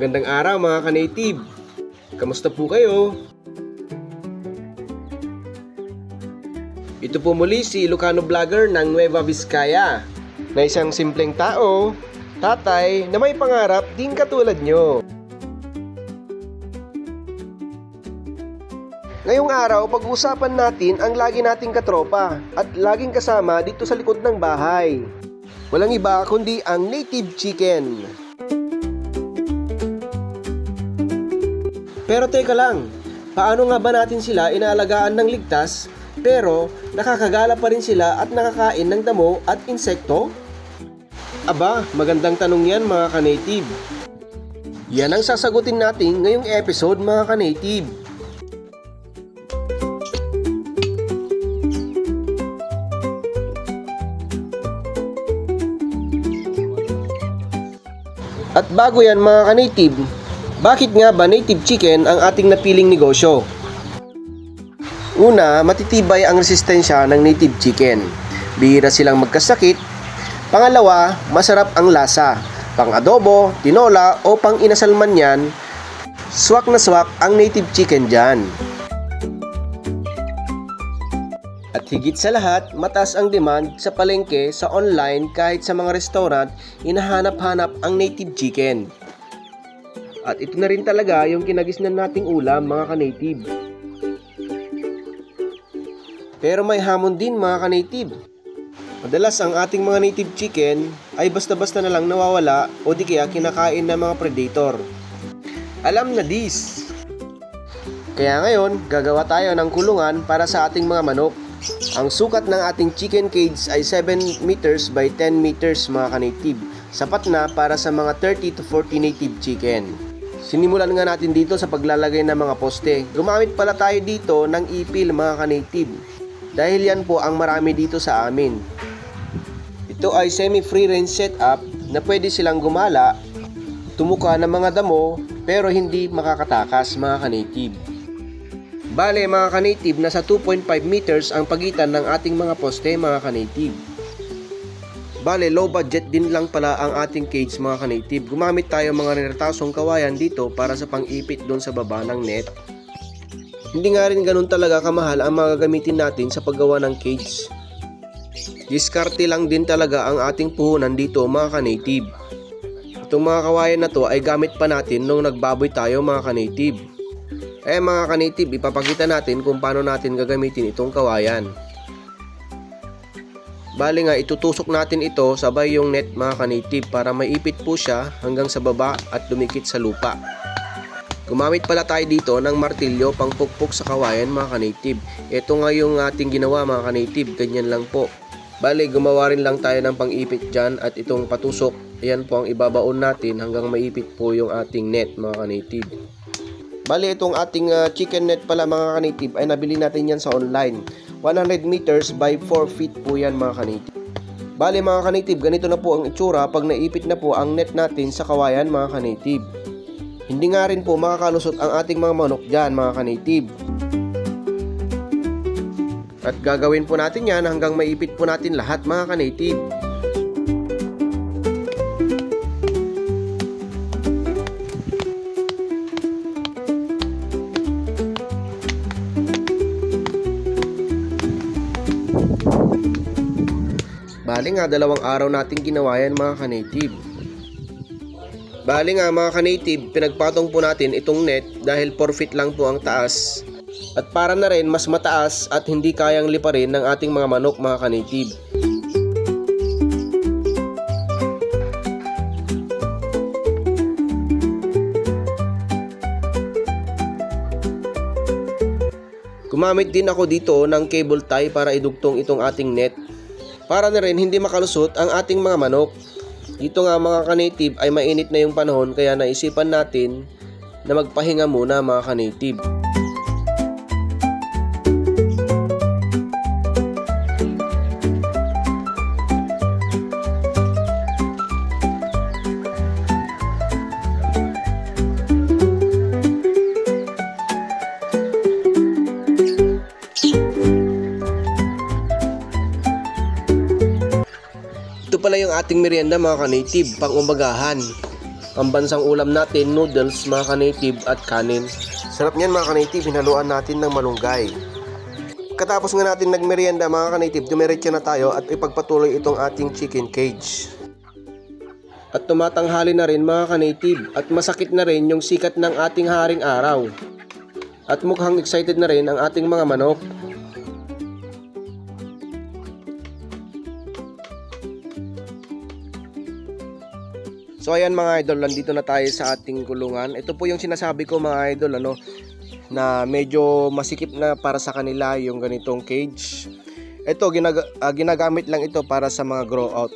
Magandang araw mga ka-native. Kamusta po kayo? Ito po muli si Ilocano Vlogger ng Nueva Vizcaya, na isang simpleng tao, tatay na may pangarap din katulad nyo. Ngayong araw, pag-uusapan natin ang lagi nating katropa at laging kasama dito sa likod ng bahay. Walang iba kundi ang native chicken. Pero teka lang, paano nga ba natin sila inaalagaan ng ligtas pero nakakagala pa rin sila at nakakain ng damo at insekto? Aba, magandang tanong yan mga ka-native. Yan ang sasagutin natin ngayong episode mga ka-native. At bago yan mga ka-native, bakit nga ba native chicken ang ating napiling negosyo? Una, matitibay ang resistensya ng native chicken. Bihira silang magkasakit. Pangalawa, masarap ang lasa. Pang adobo, tinola o pang inasal man yan, swak na swak ang native chicken dyan. At higit sa lahat, mataas ang demand sa palengke, sa online, kahit sa mga restaurant, hinahanap-hanap ang native chicken. At ito na rin talaga yung kinagisnan nating ulam mga ka-native. Pero may hamon din mga ka-native. Madalas ang ating mga native chicken ay basta-basta na lang nawawala o di kaya kinakain ng mga predator. Alam na this! Kaya ngayon, gagawa tayo ng kulungan para sa ating mga manok. Ang sukat ng ating chicken cage ay 7 meters by 10 meters mga ka-native. Sapat na para sa mga 30 to 40 native chicken. Sinimulan nga natin dito sa paglalagay ng mga poste. Gumamit pala tayo dito ng ipil mga ka-native. Dahil yan po ang marami dito sa amin. Ito ay semi-free range setup na pwede silang gumala, tumuka ng mga damo, pero hindi makakatakas mga ka-native. Bale mga ka-native, nasa 2.5 meters ang pagitan ng ating mga poste mga ka-native. Bale low budget din lang pala ang ating cage mga ka-native. Gumamit tayo mga retasong kawayan dito para sa pang-ipit doon sa baba ng net. Hindi nga rin ganun talaga kamahal ang mga gagamitin natin sa paggawa ng cage. Diskarte lang din talaga ang ating puhunan dito mga ka-native. Itong mga kawayan na to ay gamit pa natin nung nagbaboy tayo mga ka-native. Mga ka-native, ipapakita natin kung paano natin gagamitin itong kawayan. Bali nga, itutusok natin ito sabay yung net mga ka-native para maipit po siya hanggang sa baba at dumikit sa lupa. Gumamit pala tayo dito ng martilyo pang pukpok sa kawayan mga ka-native. Ito nga yung ating ginawa mga ka-native, ganyan lang po. Bali, gumawa rin lang tayo ng pang-ipit dyan at itong patusok, ayan po ang ibabaon natin hanggang maipit po yung ating net mga ka-native. Bali, itong ating chicken net pala mga ka-native ay nabili natin yan sa online. 100 meters by 4 feet po yan mga ka-native. Bali mga ka-native, ganito na po ang itsura pag naipit na po ang net natin sa kawayan mga ka-native. Hindi nga rin po makakalusot ang ating mga manok dyan mga ka-native. At gagawin po natin yan hanggang maipit po natin lahat mga ka-native. Bali nga, 2 araw natin ginawa yan mga ka-native. Bali nga mga ka-native, pinagpatong po natin itong net dahil 4 feet lang po ang taas. At para na rin mas mataas at hindi kayang liparin ng ating mga manok mga ka-native. Gumamit din ako dito ng cable tie para idugtong itong ating net. Para na rin hindi makalusot ang ating mga manok. Dito nga mga ka-native ay mainit na yung panahon kaya naisipan natin na magpahinga muna mga ka-native. Ito pala yung ating merienda mga ka-native, pang umagahan. Pambansang ulam natin, noodles mga ka-native at kanin. Sarap niyan mga ka-native, hinaluan natin ng malunggay. Katapos nga natin nagmerienda mga ka-native, dumiretso na tayo at ipagpatuloy itong ating chicken cage. At tumatanghali na rin mga ka-native at masakit na rin yung sikat ng ating haring araw. At mukhang excited na rin ang ating mga manok. So ayan mga idol, nandito na tayo sa ating kulungan. Ito po yung sinasabi ko mga idol, na medyo masikip na para sa kanila yung ganitong cage. Ito ginagamit lang ito para sa mga grow out,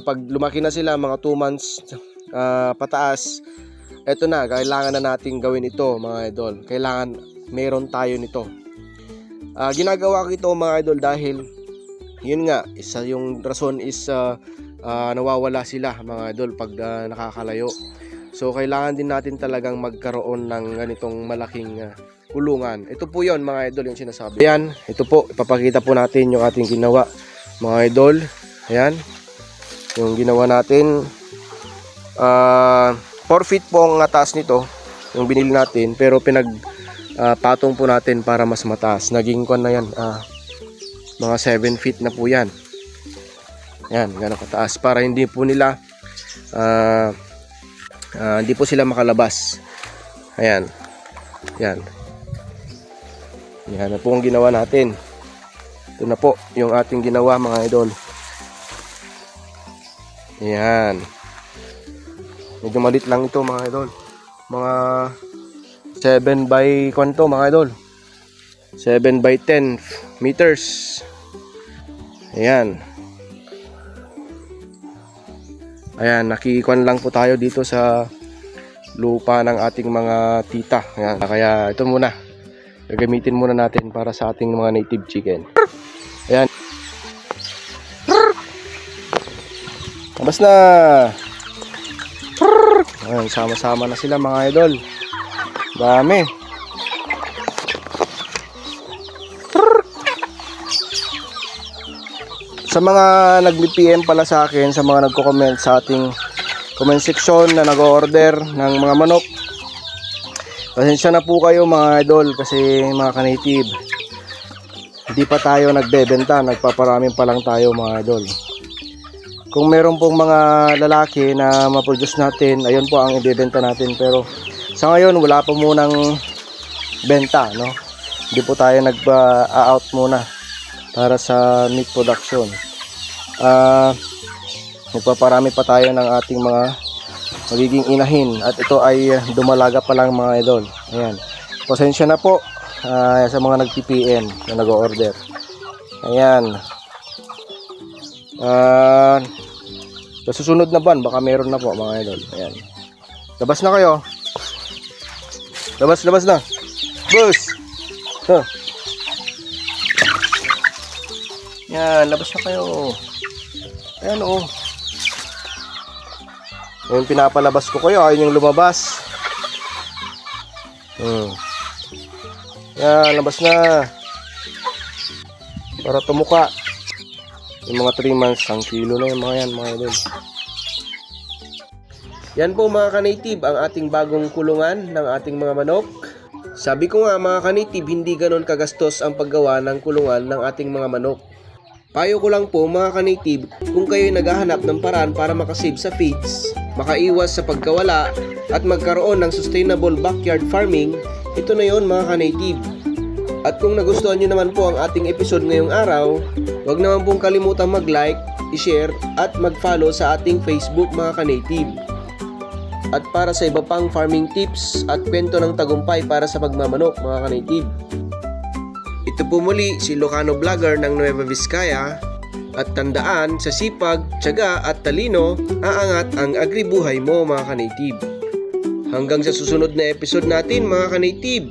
pag lumaki na sila mga 2 months pataas, ito na, kailangan na natin gawin ito mga idol. Kailangan meron tayo nito. Ginagawa ko ito mga idol dahil yun nga, isa yung rason is nawawala sila mga idol pag nakakalayo. So kailangan din natin talagang magkaroon ng ganitong malaking kulungan. Ito po yon mga idol yung sinasabi. Ayan, ito po, ipapakita po natin yung ating ginawa mga idol. Ayan, yung ginawa natin. 4 feet po ang taas nito yung binili natin, pero patong po natin para mas mataas. Naging kwan na yan, mga 7 feet na po yan. Yan, gano'ng kataas para hindi po nila hindi po sila makalabas. Ayan. Yan. Yan na po ang ginawa natin. Ito na po yung ating ginawa mga idol. Ayan. Medyo malit lang ito mga idol. Mga 7 by kwanto mga idol. 7 by 10 meters. Ayan. Ayan, nakikikuan lang po tayo dito sa lupa ng ating mga tita. Ayan, kaya ito muna. Gagamitin muna natin para sa ating mga native chicken. Ayan. Labas na. Ayan, sama-sama na sila mga idol. Dami. Sa mga nag-PM pala sa akin, sa mga nagko-comment sa ating comment section na nag-order ng mga manok, pasensya na po kayo mga idol kasi mga ka-native, hindi pa tayo nagbebenta, nagpaparaming pa lang tayo mga idol. Kung meron pong mga lalaki na ma-produce natin, ayun po ang ibebenta natin, pero sa ngayon wala pa munang benta, hindi po tayo nag-out muna para sa meat production. Nagpaparami pa tayo ng ating mga magiging inahin at ito ay dumalaga pa lang mga idol. Ayan, pasensya na po sa mga nag-PPM na nag-order. Ayan, sa susunod na buwan baka meron na po mga idol. Ayan, labas na kayo, labas na boss. Yan, labas na kayo. Ayan yung pinapalabas ko kayo, ayun yung lumabas. Yan, labas na para tumuka. Yung mga 3 months, 1 kilo na yung mga yan mga idol. Yan po mga ka-native ang ating bagong kulungan ng ating mga manok. Sabi ko nga mga ka-native, hindi ganon kagastos ang paggawa ng kulungan ng ating mga manok. Payo ko lang po mga ka-native, kung kayo'y naghahanap ng paraan para makasave sa feeds, makaiwas sa pagkawala at magkaroon ng sustainable backyard farming, ito na yon mga ka-native. At kung nagustuhan nyo naman po ang ating episode ngayong araw, huwag naman pong kalimutang mag-like, i-share at mag-follow sa ating Facebook mga ka-native. At para sa iba pang farming tips at kwento ng tagumpay para sa pagmamanok mga ka-native. Ito po muli si Ilocano Vlogger ng Nueva Vizcaya, at tandaan, sa sipag, tiyaga at talino, aangat ang agribuhay mo mga ka-native. Hanggang sa susunod na episode natin mga ka-native.